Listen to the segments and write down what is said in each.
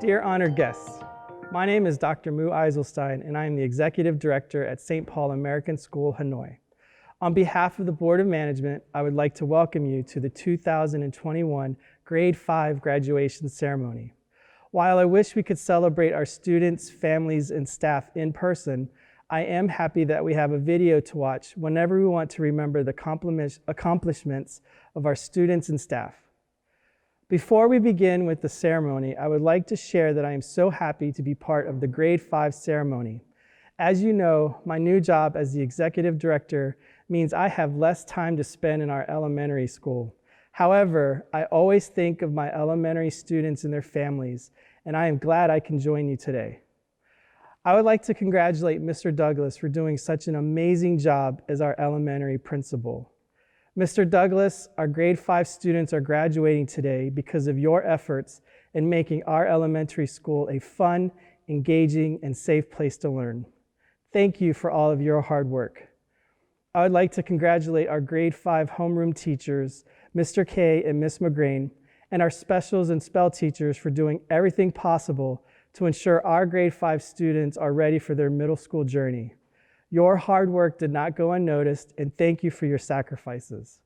Dear honored guests, my name is Dr. Mu Eiselstein, and I am the Executive Director at St. Paul American School Hanoi. On behalf of the Board of Management, I would like to welcome you to the 2021 Grade 5 graduation ceremony. While I wish we could celebrate our students, families, and staff in person, I am happy that we have a video to watch whenever we want to remember the accomplishments of our students and staff. Before we begin with the ceremony, I would like to share that I am so happy to be part of the Grade 5 ceremony. As you know, my new job as the Executive Director means I have less time to spend in our elementary school. However, I always think of my elementary students and their families, and I am glad I can join you today. I would like to congratulate Mr. Douglas for doing such an amazing job as our elementary principal. Mr. Douglas, our grade 5 students are graduating today because of your efforts in making our elementary school a fun, engaging, and safe place to learn. Thank you for all of your hard work. I would like to congratulate our grade 5 homeroom teachers, Mr. K and Ms. McGrain, and our specials and spell teachers for doing everything possible to ensure our grade 5 students are ready for their middle school journey. Your hard work did not go unnoticed, and thank you for your sacrifices.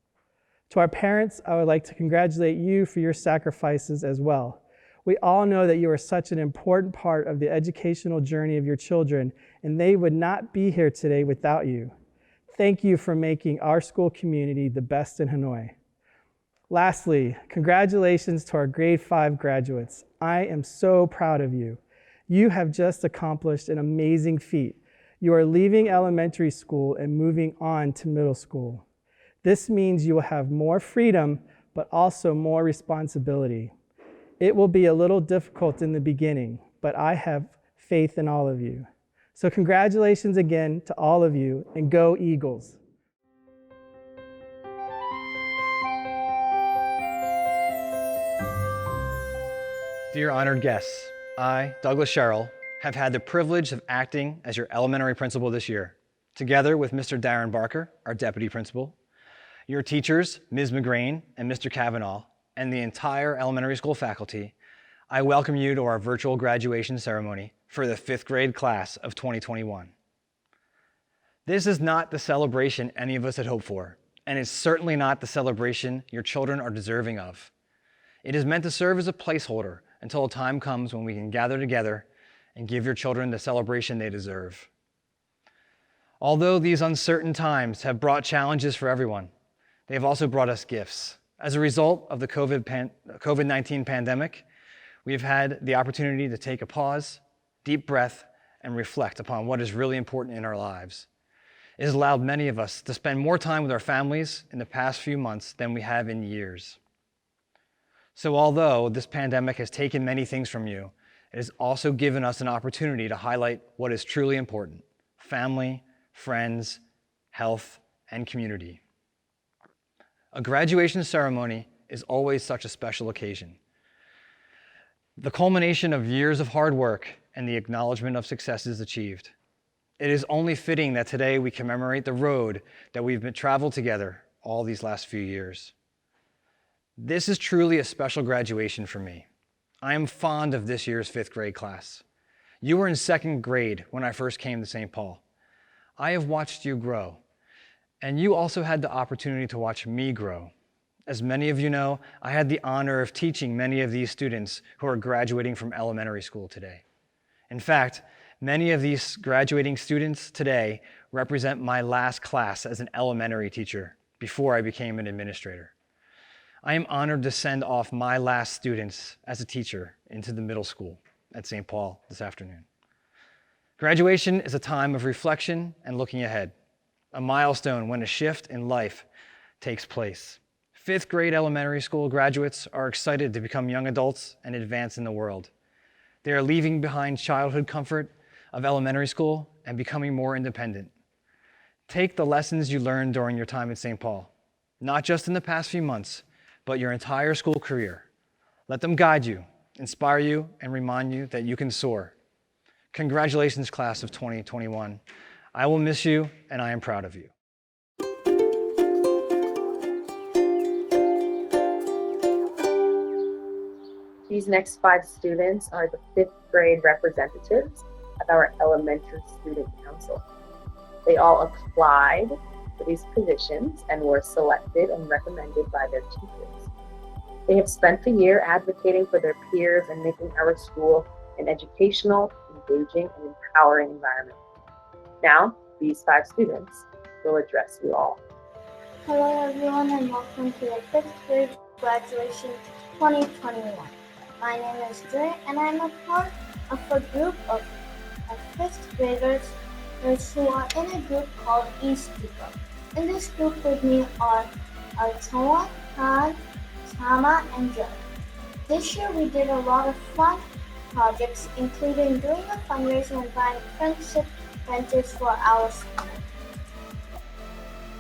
To our parents, I would like to congratulate you for your sacrifices as well. We all know that you are such an important part of the educational journey of your children, and they would not be here today without you. Thank you for making our school community the best in Hanoi. Lastly, congratulations to our grade 5 graduates. I am so proud of you. You have just accomplished an amazing feat. You are leaving elementary school and moving on to middle school. This means you will have more freedom, but also more responsibility. It will be a little difficult in the beginning, but I have faith in all of you. So congratulations again to all of you, and go Eagles. Dear honored guests, I, Douglas Sherrill, have had the privilege of acting as your elementary principal this year, together with Mr. Darren Barker, our deputy principal, your teachers, Ms. McGrain and Mr. Kavanaugh, and the entire elementary school faculty. I welcome you to our virtual graduation ceremony for the 5th grade class of 2021. This is not the celebration any of us had hoped for, and it's certainly not the celebration your children are deserving of. It is meant to serve as a placeholder until a time comes when we can gather together and give your children the celebration they deserve. Although these uncertain times have brought challenges for everyone, they have also brought us gifts. As a result of the COVID-19 pandemic, we have had the opportunity to take a pause, deep breath, and reflect upon what is really important in our lives. It has allowed many of us to spend more time with our families in the past few months than we have in years. So although this pandemic has taken many things from you, it has also given us an opportunity to highlight what is truly important: family, friends, health, and community. A graduation ceremony is always such a special occasion. The culmination of years of hard work and the acknowledgement of successes achieved. It is only fitting that today we commemorate the road that we've traveled together all these last few years. This is truly a special graduation for me. I am fond of this year's 5th grade class. You were in 2nd grade when I first came to St. Paul. I have watched you grow, and you also had the opportunity to watch me grow. As many of you know, I had the honor of teaching many of these students who are graduating from elementary school today. In fact, many of these graduating students today represent my last class as an elementary teacher before I became an administrator. I am honored to send off my last students as a teacher into the middle school at St. Paul this afternoon. Graduation is a time of reflection and looking ahead, a milestone when a shift in life takes place. 5th grade elementary school graduates are excited to become young adults and advance in the world. They are leaving behind childhood comfort of elementary school and becoming more independent. Take the lessons you learned during your time at St. Paul, not just in the past few months, but your entire school career. Let them guide you, inspire you, and remind you that you can soar. Congratulations, class of 2021. I will miss you, and I am proud of you. These next five students are the fifth grade representatives of our elementary student council. They all applied for these positions and were selected and recommended by their teachers. They have spent the year advocating for their peers and making our school an educational, engaging, and empowering environment. Now, these five students will address you all. Hello everyone and welcome to the 5th grade graduation 2021. My name is Dre and I'm a part of a group of 5th graders who are in a group called East People. In this group with me are Hoai, Khanh, Tama, and Joe. This year we did a lot of fun projects, including doing a fundraiser and buying friendship benches for our school.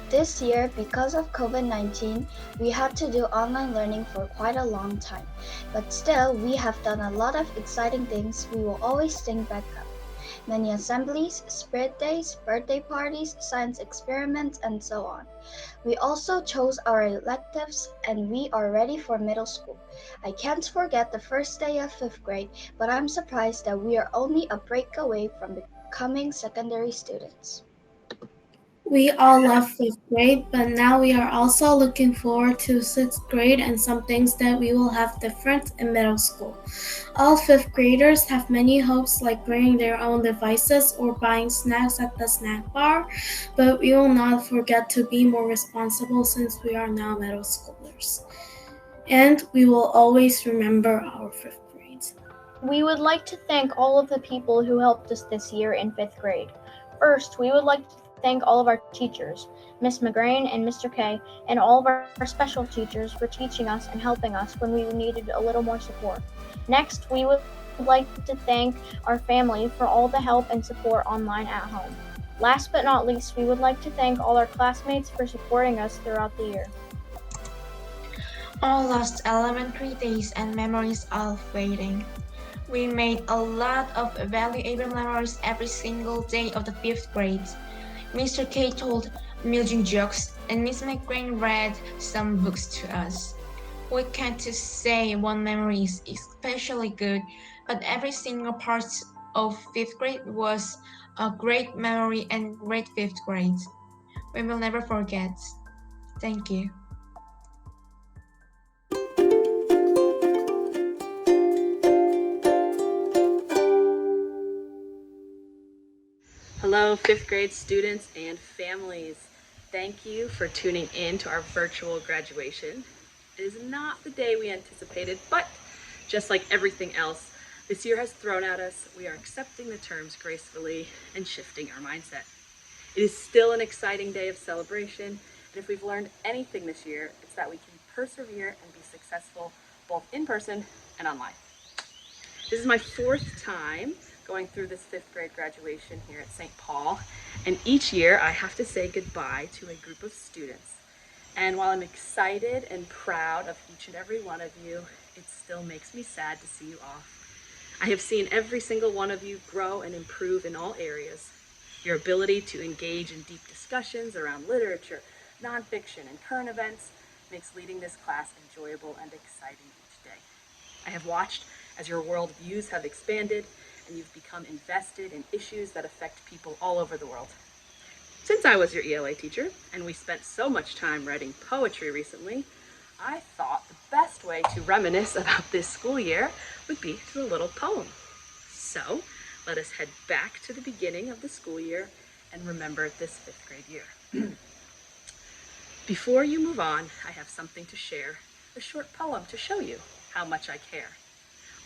This year, because of COVID-19, we had to do online learning for quite a long time. But still, we have done a lot of exciting things we will always think back of. Many assemblies, spirit days, birthday parties, science experiments, and so on. We also chose our electives and we are ready for middle school. I can't forget the first day of 5th grade, but I'm surprised that we are only a break away from becoming secondary students. We all love 5th grade, but now we are also looking forward to 6th grade and some things that we will have different in middle school. All 5th graders have many hopes like bringing their own devices or buying snacks at the snack bar, but we will not forget to be more responsible since we are now middle schoolers. And we will always remember our 5th grades. We would like to thank all of the people who helped us this year in 5th grade. First, we would like to thank all of our teachers, Ms. McGrain and Mr. K, and all of our special teachers for teaching us and helping us when we needed a little more support. Next, we would like to thank our family for all the help and support online at home. Last but not least, we would like to thank all our classmates for supporting us throughout the year. All lost elementary days and memories are fading. We made a lot of valuable memories every single day of the 5th grade. Mr. K told amusing jokes and Miss McGrain read some books to us. We can't say one memory is especially good, but every single part of 5th grade was a great memory and great 5th grade. We will never forget. Thank you. Hello, 5th grade students and families. Thank you for tuning in to our virtual graduation. It is not the day we anticipated, but just like everything else, this year has thrown at us. We are accepting the terms gracefully and shifting our mindset. It is still an exciting day of celebration, and if we've learned anything this year, it's that we can persevere and be successful both in person and online. This is my 4th time going through this 5th grade graduation here at St. Paul, and each year I have to say goodbye to a group of students. And while I'm excited and proud of each and every one of you, it still makes me sad to see you off. I have seen every single one of you grow and improve in all areas. Your ability to engage in deep discussions around literature, nonfiction, and current events makes leading this class enjoyable and exciting each day. I have watched as your world views have expanded and you've become invested in issues that affect people all over the world. Since I was your ELA teacher and we spent so much time writing poetry recently, I thought the best way to reminisce about this school year would be through a little poem. So let us head back to the beginning of the school year and remember this 5th grade year. Before you move on, I have something to share, a short poem to show you how much I care.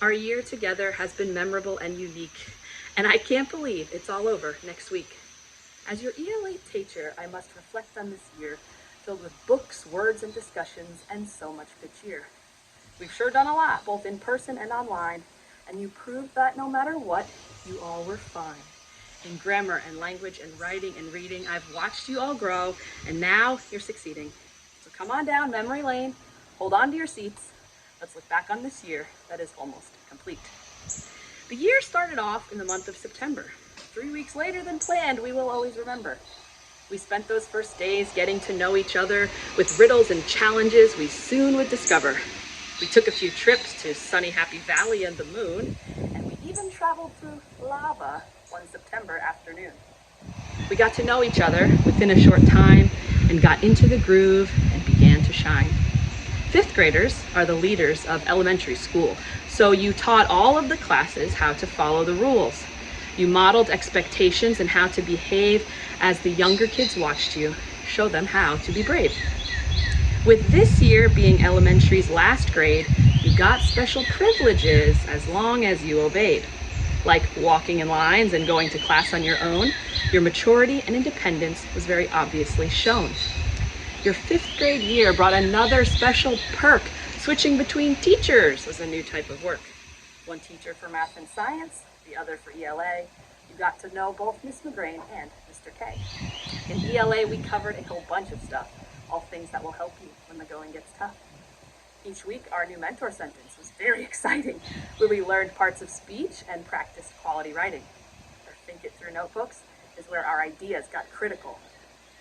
Our year together has been memorable and unique, and I can't believe it's all over next week. As your ELA teacher, I must reflect on this year, filled with books, words, and discussions, and so much good cheer. We've sure done a lot, both in person and online, and you proved that no matter what, you all were fine. In grammar and language and writing and reading, I've watched you all grow, and now you're succeeding. So come on down memory lane, hold on to your seats. Let's look back on this year that is almost complete. The year started off in the month of September. 3 weeks later than planned, we will always remember. We spent those first days getting to know each other with riddles and challenges we soon would discover. We took a few trips to sunny Happy Valley and the moon, and we even traveled through lava one September afternoon. We got to know each other within a short time and got into the groove and began to shine. Fifth graders are the leaders of elementary school, so you taught all of the classes how to follow the rules. You modeled expectations and how to behave as the younger kids watched you show them how to be brave. With this year being elementary's last grade, you got special privileges as long as you obeyed. Like walking in lines and going to class on your own, your maturity and independence was very obviously shown. Your fifth grade year brought another special perk. Switching between teachers was a new type of work. One teacher for math and science, the other for ELA. You got to know both Miss McGrain and Mr. K. In ELA, we covered a whole bunch of stuff, all things that will help you when the going gets tough. Each week, our new mentor sentence was very exciting, where we learned parts of speech and practiced quality writing. Our Think It Through notebooks is where our ideas got critical,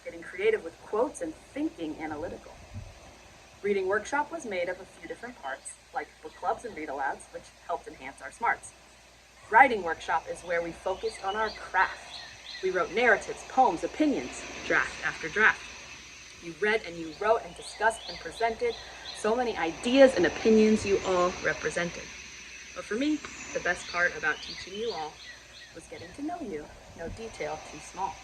getting creative with quotes and thinking analytical. Reading workshop was made of a few different parts, like book clubs and read-alouds, which helped enhance our smarts. Writing workshop is where we focused on our craft. We wrote narratives, poems, opinions, draft after draft. You read and you wrote and discussed and presented so many ideas and opinions you all represented. But for me, the best part about teaching you all was getting to know you, no detail too small.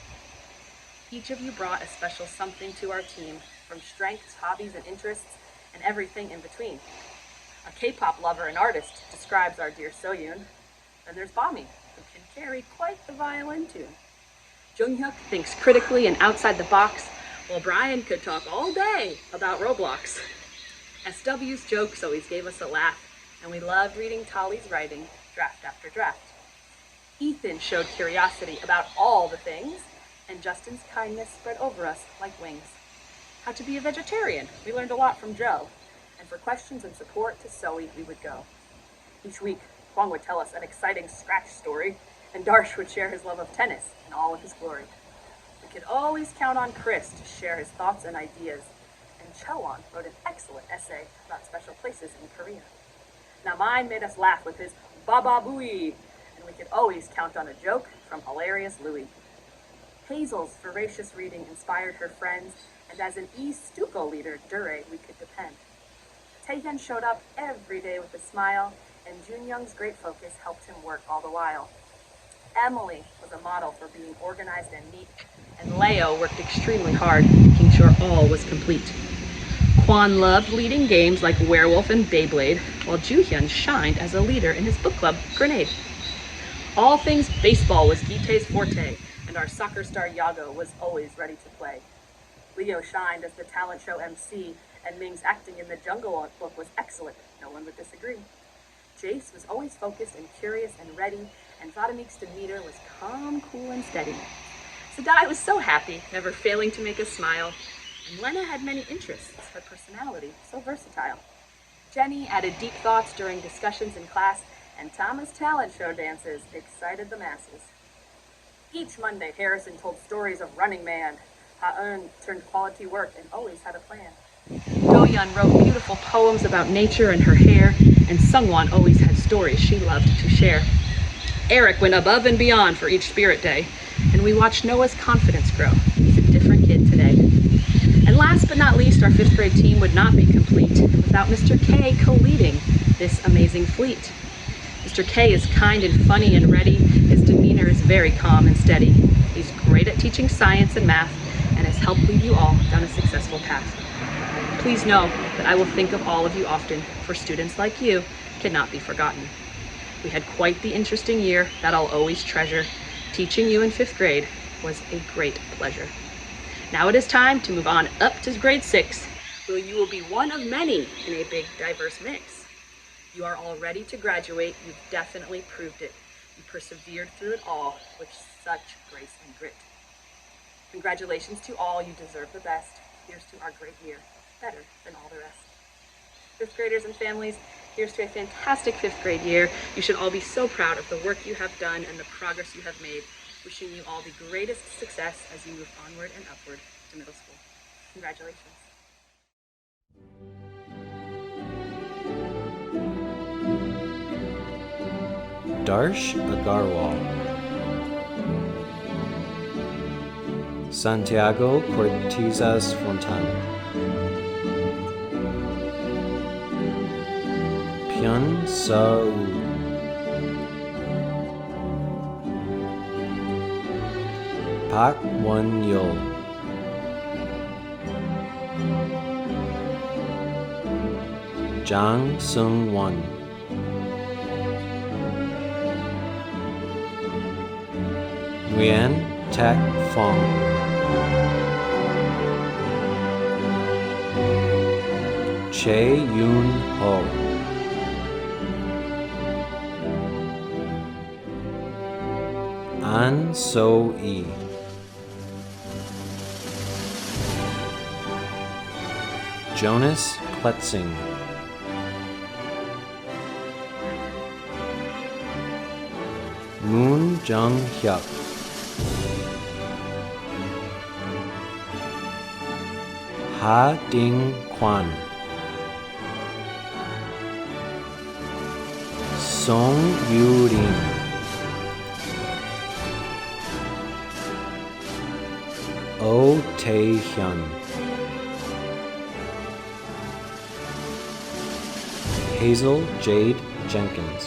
Each of you brought a special something to our team, from strengths, hobbies, and interests, and everything in between. A K-pop lover and artist describes our dear Soyun. Then there's Bami, who can carry quite the violin tune. Junghyuk thinks critically and outside the box, while Brian could talk all day about Roblox. SW's jokes always gave us a laugh, and we loved reading Tali's writing, draft after draft. Ethan showed curiosity about all the things, and Justin's kindness spread over us like wings. How to be a vegetarian, we learned a lot from Joe, and for questions and support to Zoe we would go. Each week, Kwong would tell us an exciting scratch story, and Darsh would share his love of tennis in all of his glory. We could always count on Chris to share his thoughts and ideas, and Chowon wrote an excellent essay about special places in Korea. Now mine made us laugh with his Baba Booey, and we could always count on a joke from hilarious Louie. Hazel's voracious reading inspired her friends, and as an Stuco leader, Dure, we could depend. Taehyun showed up every day with a smile, and Junyoung's great focus helped him work all the while. Emily was a model for being organized and neat, and Leo worked extremely hard, making sure all was complete. Kwan loved leading games like Werewolf and Beyblade, while Juhyun shined as a leader in his book club, Grenade. All things baseball was Gite's forte, and our soccer star Yago was always ready to play. Leo shined as the talent show MC, and Ming's acting in the Jungle Book was excellent. No one would disagree. Jace was always focused and curious and ready, and Vadimik's demeanor was calm, cool, and steady. Sadai was so happy, never failing to make us smile, and Lena had many interests, her personality so versatile. Jenny added deep thoughts during discussions in class, and Thomas' talent show dances excited the masses. Each Monday, Harrison told stories of Running Man. Ha-eun turned quality work and always had a plan. Do-yeon wrote beautiful poems about nature and her hair, and Sungwon always had stories she loved to share. Eric went above and beyond for each Spirit Day, and we watched Noah's confidence grow. He's a different kid today. And last but not least, our fifth grade team would not be complete without Mr. K co-leading this amazing fleet. Mr. K is kind and funny and ready. His demeanor is very calm and steady. He's great at teaching science and math, and has helped lead you all down a successful path. Please know that I will think of all of you often, for students like you cannot be forgotten. We had quite the interesting year that I'll always treasure. Teaching you in fifth grade was a great pleasure. Now it is time to move on up to grade 6, where you will be one of many in a big, diverse mix. You are all ready to graduate. You've definitely proved it. You persevered through it all with such grace and grit. Congratulations to all. You deserve the best. Here's to our great year, better than all the rest. Fifth graders and families, here's to a fantastic fifth grade year. You should all be so proud of the work you have done and the progress you have made. Wishing you all the greatest success as you move onward and upward to middle school. Congratulations. Adarsh Agarwal, Santiago Cortizas Fontana, Pyun Sau, Pak Won Yul, Jang Sung Won, Nguyen Tak Phong, Che Yoon Ho, An So Yi, Jonas Kletzing, Moon Jung Hyuk, Ha Ding Kwan, Song Yu Rin, Oh Tae Hyun, Hazel Jade Jenkins,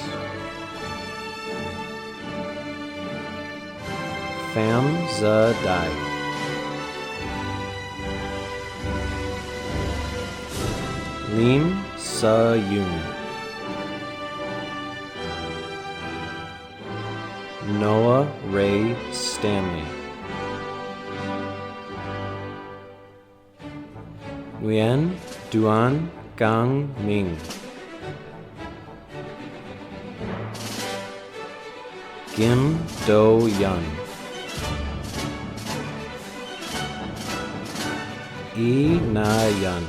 Pham Za Dai, Lim Sa Yoon, Noah Ray Stanley, Nguyen Duan Gang Ming, Kim Do Yun, E Na Yun,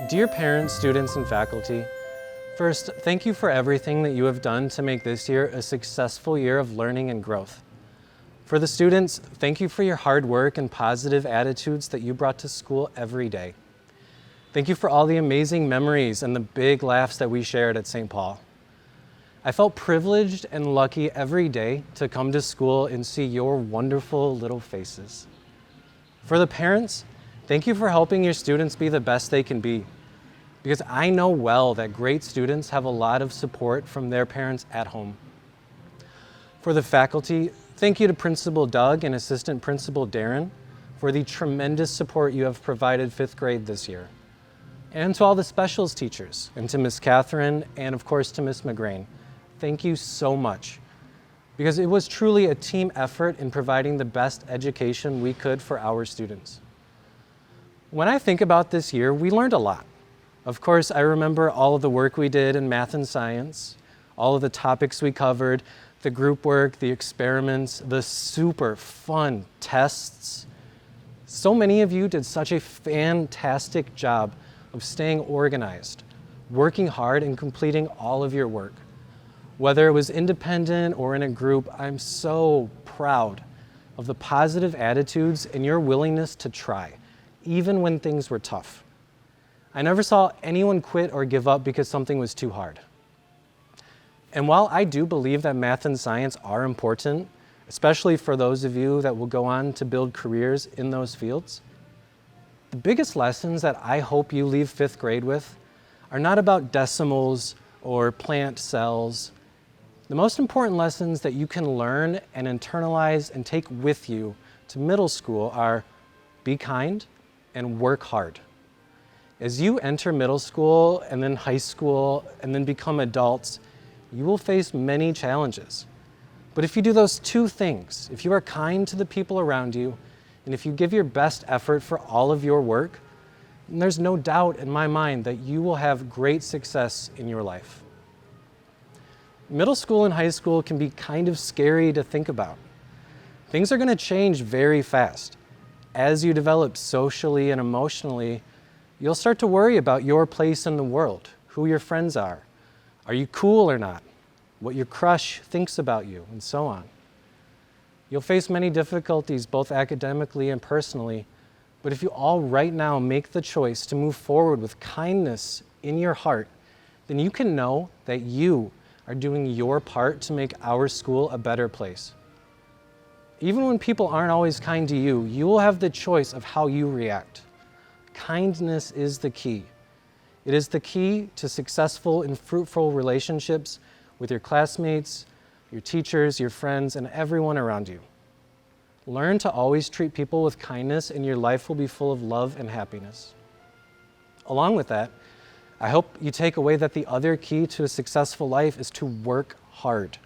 Dear parents, students, and faculty, first, thank you for everything that you have done to make this year a successful year of learning and growth. For the students, thank you for your hard work and positive attitudes that you brought to school every day. Thank you for all the amazing memories and the big laughs that we shared at St. Paul. I felt privileged and lucky every day to come to school and see your wonderful little faces. For the parents, thank you for helping your students be the best they can be, because I know well that great students have a lot of support from their parents at home. For the faculty, thank you to Principal Doug and Assistant Principal Darren for the tremendous support you have provided 5th grade this year. And to all the specials teachers, and to Miss Catherine, and of course to Miss McGrain, thank you so much, because it was truly a team effort in providing the best education we could for our students. When I think about this year, we learned a lot. Of course, I remember all of the work we did in math and science, all of the topics we covered, the group work, the experiments, the super fun tests. So many of you did such a fantastic job of staying organized, working hard, and completing all of your work. Whether it was independent or in a group, I'm so proud of the positive attitudes and your willingness to try, even when things were tough. I never saw anyone quit or give up because something was too hard. And while I do believe that math and science are important, especially for those of you that will go on to build careers in those fields, the biggest lessons that I hope you leave 5th grade with are not about decimals or plant cells. The most important lessons that you can learn and internalize and take with you to middle school are be kind and work hard. As you enter middle school and then high school and then become adults, you will face many challenges. But if you do those two things, if you are kind to the people around you, and if you give your best effort for all of your work, then there's no doubt in my mind that you will have great success in your life. Middle school and high school can be kind of scary to think about. Things are going to change very fast. As you develop socially and emotionally, you'll start to worry about your place in the world, who your friends are you cool or not, what your crush thinks about you, and so on. You'll face many difficulties, both academically and personally, but if you all right now make the choice to move forward with kindness in your heart, then you can know that you are doing your part to make our school a better place. Even when people aren't always kind to you, you will have the choice of how you react. Kindness is the key. It is the key to successful and fruitful relationships with your classmates, your teachers, your friends, and everyone around you. Learn to always treat people with kindness, and your life will be full of love and happiness. Along with that, I hope you take away that the other key to a successful life is to work hard.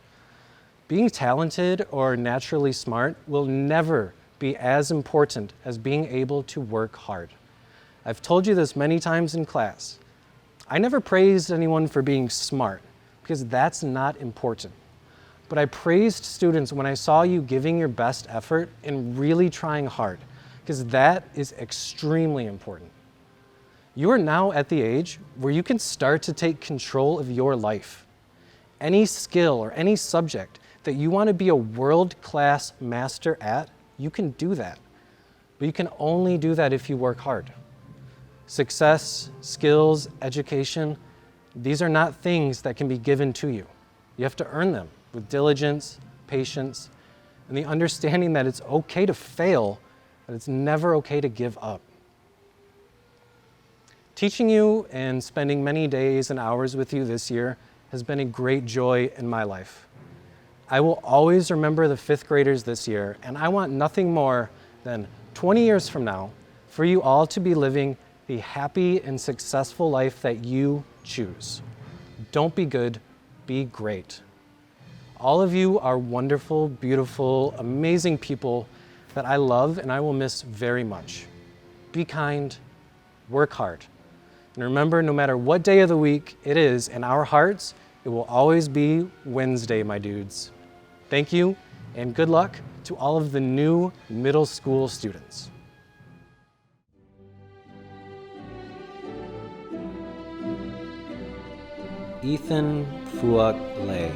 Being talented or naturally smart will never be as important as being able to work hard. I've told you this many times in class. I never praised anyone for being smart because that's not important. But I praised students when I saw you giving your best effort and really trying hard, because that is extremely important. You are now at the age where you can start to take control of your life. Any skill or any subject that you want to be a world-class master at, you can do that. But you can only do that if you work hard. Success, skills, education, these are not things that can be given to you. You have to earn them with diligence, patience, and the understanding that it's okay to fail, but it's never okay to give up. Teaching you and spending many days and hours with you this year has been a great joy in my life. I will always remember the fifth graders this year, and I want nothing more than 20 years from now for you all to be living the happy and successful life that you choose. Don't be good, be great. All of you are wonderful, beautiful, amazing people that I love and I will miss very much. Be kind, work hard. And remember, no matter what day of the week it is in our hearts, it will always be Wednesday, my dudes. Thank you, and good luck to all of the new middle school students. Ethan Fuak Lay.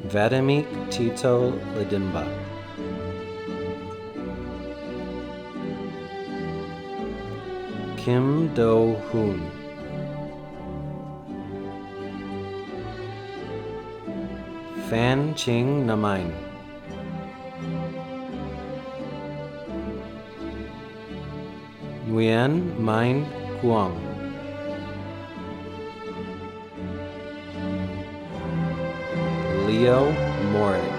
Vadimik Tito Ledimba. Kim Do Hoon. Fan Ching Namain. Nguyen Main Kuang. Leo Morit.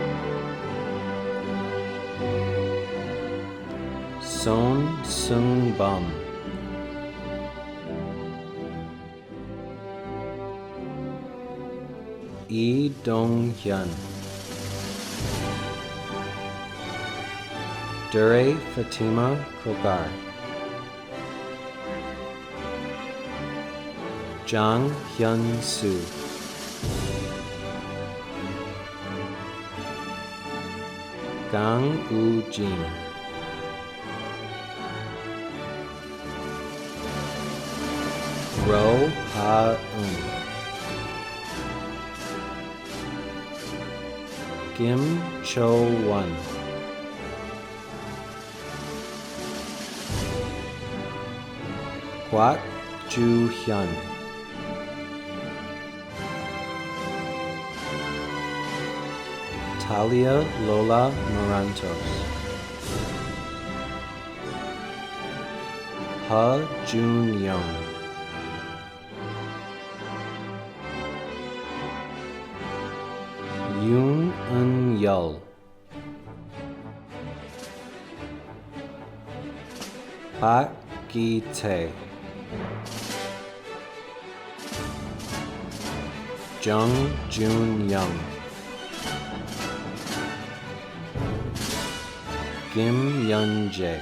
Son Sung Bum. Yi Dong Hyun. Dure Fatima Kokar. Jang Hyun Soo. Gang Woo Jin. Ro Ha Un. Kim Cho Won. Kwak Ju Hyun. Talia Lola Morantos. Ha Jun Young. Yoon Eun Yul. Park Gi Tae. Jung Jun Young. Kim Yun Jae.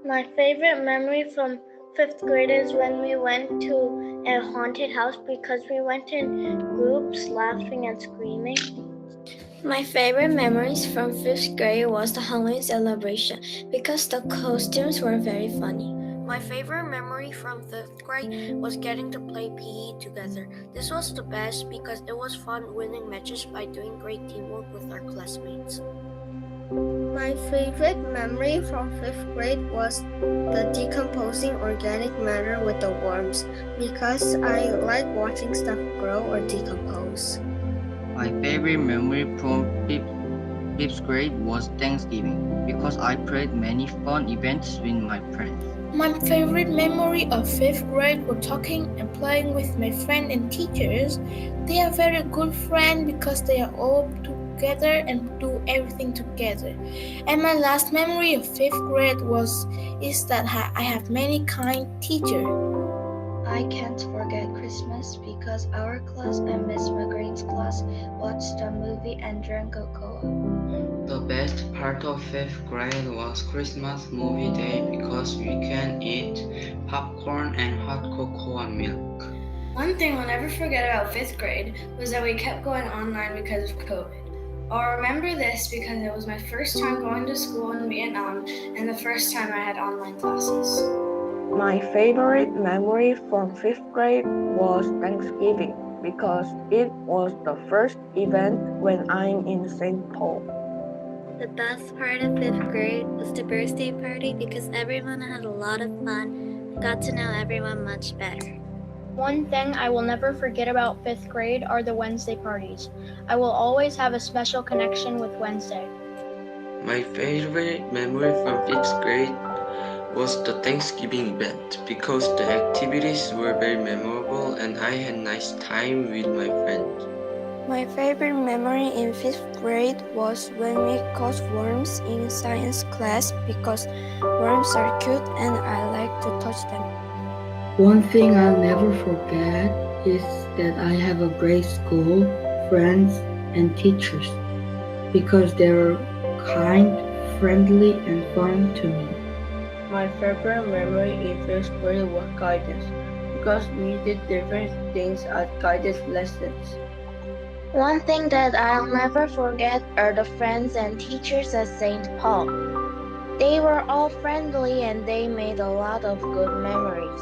My favorite memory from 5th grade is when we went to a haunted house because we went in groups laughing and screaming. My favorite memories from 5th grade was the Halloween celebration because the costumes were very funny. My favorite memory from 5th grade was getting to play PE together. This was the best because it was fun winning matches by doing great teamwork with our classmates. My favorite memory from 5th grade was the decomposing organic matter with the worms because I like watching stuff grow or decompose. My favorite memory from fifth grade was Thanksgiving because I played many fun events with my friends. My favorite memory of 5th grade were talking and playing with my friends and teachers. They are very good friends because they are all together and do everything together. And my last memory of 5th grade is that I have many kind teachers. I can't forget Christmas because our class and Miss McGrain's class watched the movie and drank cocoa. The best part of 5th grade was Christmas movie day because we can eat popcorn and hot cocoa and milk. One thing I'll never forget about 5th grade was that we kept going online because of COVID. I'll remember this because it was my first time going to school in Vietnam and the first time I had online classes. My favorite memory from 5th grade was Thanksgiving because it was the first event when I'm in St. Paul. The best part of 5th grade was the birthday party because everyone had a lot of fun and got to know everyone much better. One thing I will never forget about 5th grade are the Wednesday parties. I will always have a special connection with Wednesday. My favorite memory from 5th grade was the Thanksgiving event because the activities were very memorable and I had a nice time with my friends. My favorite memory in 5th grade was when we caught worms in science class because worms are cute and I like to touch them. One thing I'll never forget is that I have a great school, friends, and teachers because they were kind, friendly, and fun to me. My favorite memory in 5th grade was guidance because we did different things at guidance lessons. One thing that I'll never forget are the friends and teachers at St. Paul. They were all friendly and they made a lot of good memories.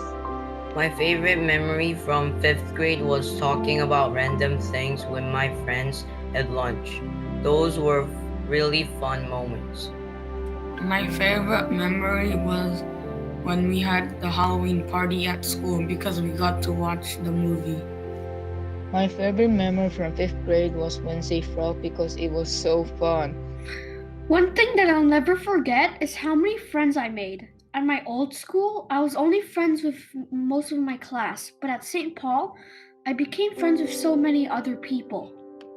My favorite memory from 5th grade was talking about random things with my friends at lunch. Those were really fun moments. My favorite memory was when we had the Halloween party at school because we got to watch the movie. My favorite memory from 5th grade was Wednesday Frog because it was so fun. One thing that I'll never forget is how many friends I made. At my old school, I was only friends with most of my class, but at St. Paul, I became friends with so many other people.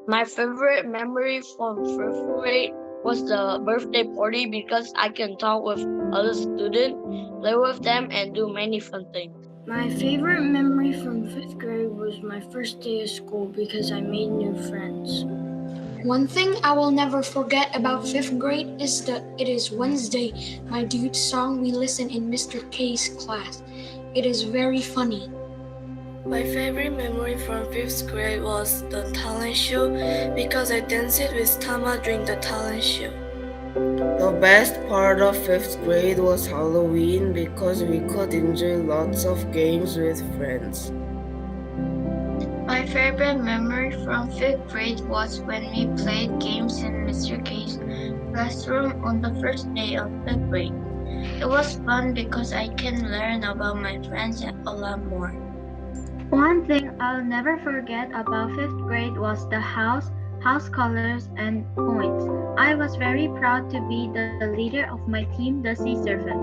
My favorite memory from 5th grade was the birthday party because I can talk with other students, play with them, and do many fun things. My favorite memory from 5th grade was my first day of school because I made new friends. One thing I will never forget about 5th grade is that it is Wednesday, my dude song we listen in Mr. K's class. It is very funny. My favorite memory from 5th grade was the talent show because I danced with Tama during the talent show. The best part of 5th grade was Halloween because we could enjoy lots of games with friends. My favorite memory from 5th grade was when we played games in Mr. K's classroom on the first day of 5th grade. It was fun because I can learn about my friends a lot more. One thing I'll never forget about 5th grade was the house colors, and points. I was very proud to be the leader of my team, the Sea Serpent.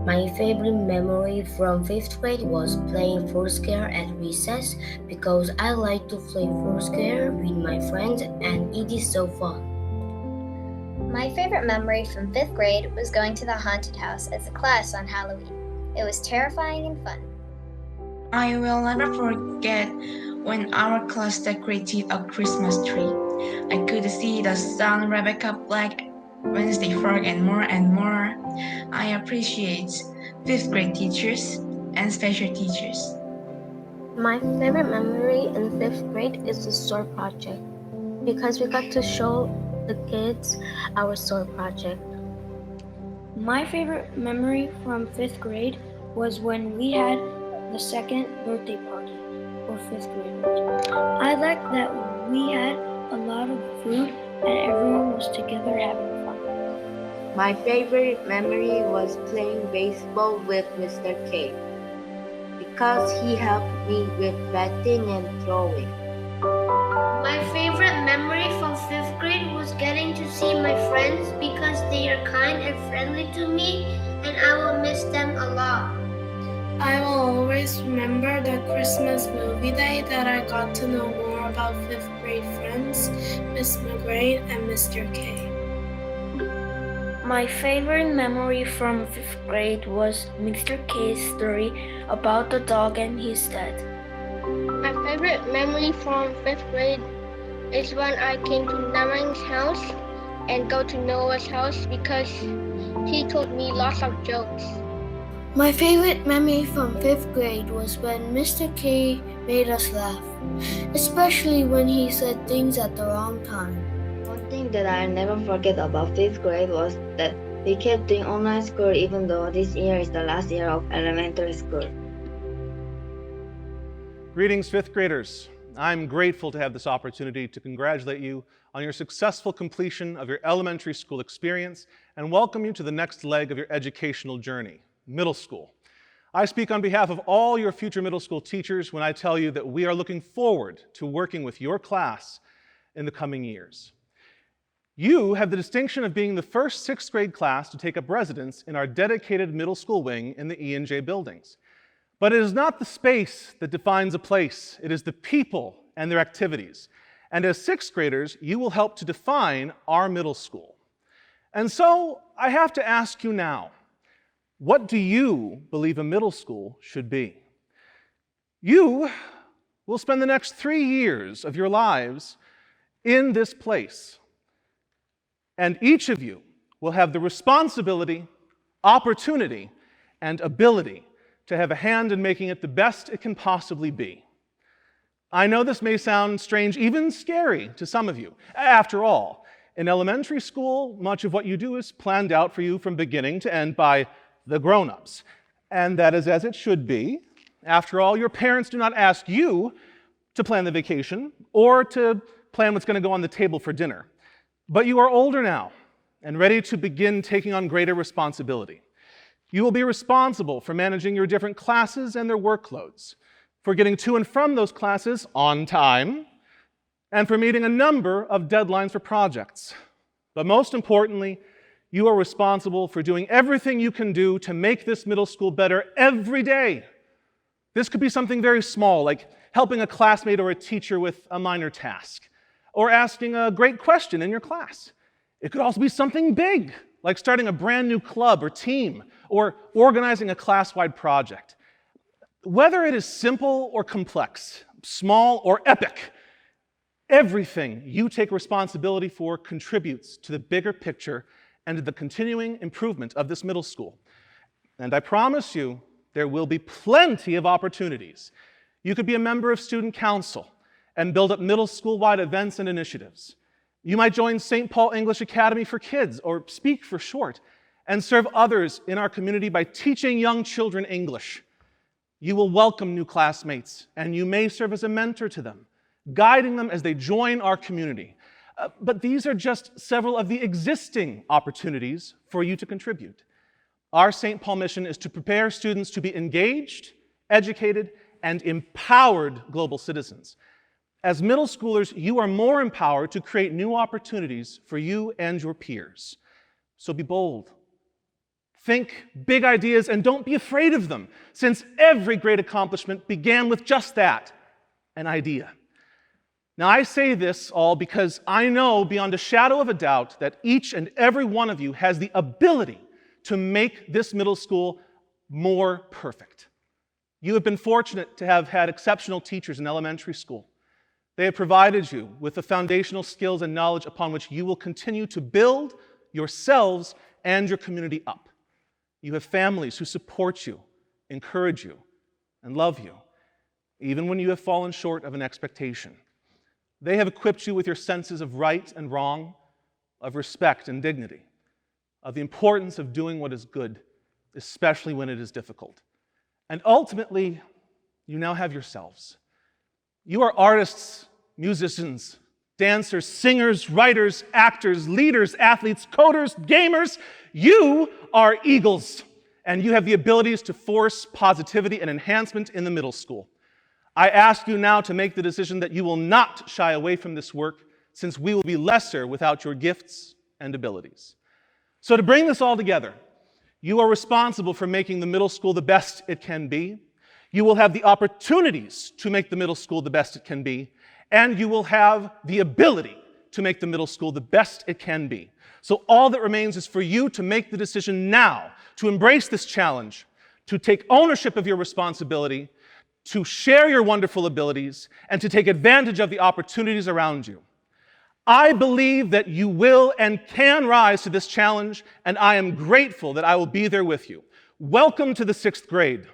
My favorite memory from 5th grade was playing Foursquare at recess because I like to play Foursquare with my friends and it is so fun. My favorite memory from 5th grade was going to the haunted house as a class on Halloween. It was terrifying and fun. I will never forget when our class decorated a Christmas tree. I could see the sun Rebecca Black Wednesday fork, and more and more. I appreciate 5th grade teachers and special teachers. My favorite memory in 5th grade is the store project because we got to show the kids our store project. My favorite memory from 5th grade was when we had the second birthday party for 5th graders. I liked that we had a lot of food and everyone was together having fun. My favorite memory was playing baseball with Mr. K because he helped me with batting and throwing. My favorite memory from 5th grade was getting to see my friends because they are kind and friendly to me, and I will miss them a lot. I will always remember the Christmas movie day that I got to know more about 5th grade friends, Miss McGrain and Mr. K. My favorite memory from 5th grade was Mr. K's story about the dog and his dad. My favorite memory from 5th grade is when I came to Namang's house and go to Noah's house because he told me lots of jokes. My favorite memory from 5th grade was when Mr. K made us laugh, especially when he said things at the wrong time. One thing that I'll never forget about 5th grade was that we kept doing online school even though this year is the last year of elementary school. Greetings, 5th graders. I'm grateful to have this opportunity to congratulate you on your successful completion of your elementary school experience and welcome you to the next leg of your educational journey, middle school. I speak on behalf of all your future middle school teachers when I tell you that we are looking forward to working with your class in the coming years. You have the distinction of being the first 6th grade class to take up residence in our dedicated middle school wing in the E&J buildings. But it is not the space that defines a place, it is the people and their activities. And as 6th graders, you will help to define our middle school. And so I have to ask you now, what do you believe a middle school should be? You will spend the next 3 years of your lives in this place. And each of you will have the responsibility, opportunity, and ability to have a hand in making it the best it can possibly be. I know this may sound strange, even scary to some of you. After all, in elementary school, much of what you do is planned out for you from beginning to end by the grown-ups. And that is as it should be. After all, your parents do not ask you to plan the vacation or to plan what's going to go on the table for dinner. But you are older now and ready to begin taking on greater responsibility. You will be responsible for managing your different classes and their workloads, for getting to and from those classes on time, and for meeting a number of deadlines for projects. But most importantly, you are responsible for doing everything you can do to make this middle school better every day. This could be something very small, like helping a classmate or a teacher with a minor task, or asking a great question in your class. It could also be something big, like starting a brand new club or team, or organizing a class-wide project. Whether it is simple or complex, small or epic, everything you take responsibility for contributes to the bigger picture and to the continuing improvement of this middle school. And I promise you, there will be plenty of opportunities. You could be a member of student council and build up middle school-wide events and initiatives. You might join St. Paul English Academy for Kids, or Speak for short, and serve others in our community by teaching young children English. You will welcome new classmates, and you may serve as a mentor to them, guiding them as they join our community. But these are just several of the existing opportunities for you to contribute. Our St. Paul mission is to prepare students to be engaged, educated, and empowered global citizens. As middle schoolers, you are more empowered to create new opportunities for you and your peers. So be bold. Think big ideas and don't be afraid of them, since every great accomplishment began with just that, an idea. Now, I say this all because I know beyond a shadow of a doubt that each and every one of you has the ability to make this middle school more perfect. You have been fortunate to have had exceptional teachers in elementary school. They have provided you with the foundational skills and knowledge upon which you will continue to build yourselves and your community up. You have families who support you, encourage you, and love you, even when you have fallen short of an expectation. They have equipped you with your senses of right and wrong, of respect and dignity, of the importance of doing what is good, especially when it is difficult. And ultimately, you now have yourselves. You are artists, musicians, dancers, singers, writers, actors, leaders, athletes, coders, gamers. You are eagles, and you have the abilities to force positivity and enhancement in the middle school. I ask you now to make the decision that you will not shy away from this work, since we will be lesser without your gifts and abilities. So to bring this all together, you are responsible for making the middle school the best it can be. You will have the opportunities to make the middle school the best it can be, and you will have the ability to make the middle school the best it can be. So all that remains is for you to make the decision now to embrace this challenge, to take ownership of your responsibility, to share your wonderful abilities, and to take advantage of the opportunities around you. I believe that you will and can rise to this challenge, and I am grateful that I will be there with you. Welcome to the 6th grade.